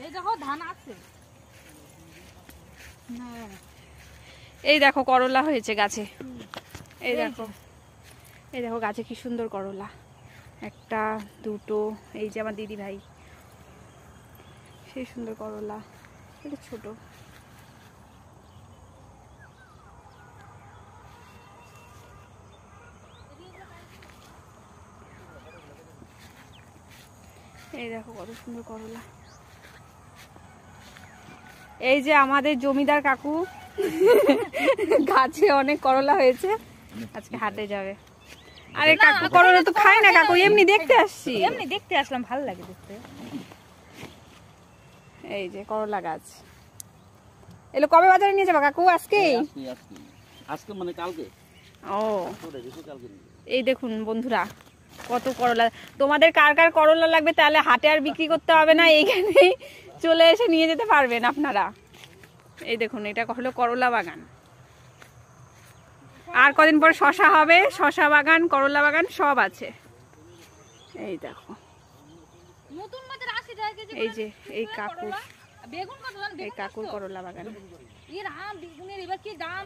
এই দেখো ধান আছে। এই দেখো করলা হয়েছে গাছে। এই দেখো, এই দেখো গাছে কি সুন্দর করলা, একটা দুটো। এই যে আমার দিদি ভাই, সেই সুন্দর করলা। এটা ছোট। এই দেখো কত সুন্দর করলা। এই যে আমাদের জমিদার কাকু গাছে অনেক করলা হয়েছে, আজকে হাটে যাবে। আরে কাকু করলা তো খায় না কাকু, এমনি দেখতে আসছি। এমনি দেখতে আসলাম, ভালো লাগে দেখতে। এই যে করলা গাছ। এলো কবে বাজারে নিয়ে যাবা কাকু? আজকে? আজকে মানে কালকে। ও এই দেখুন বন্ধুরা কত করলা। তোমাদের কার কার করলা লাগবে তাহলে হাটে আর বিক্রি করতে হবে না, এইখানেই চলে এসে নিয়ে যেতে পারবেন আপনারা। এই দেখুন এটা হলো করলা বাগান। আর কদিন পর শশা হবে, শশা বাগান, করলা বাগান সব আছে। এই দেখো, নতুন বাজার 80 টাকা কেজি। এই যে এই কাকুর, বেগুন কত জান? এই কাকুর করলা বাগান। এর বেগুনের এবার কি দাম।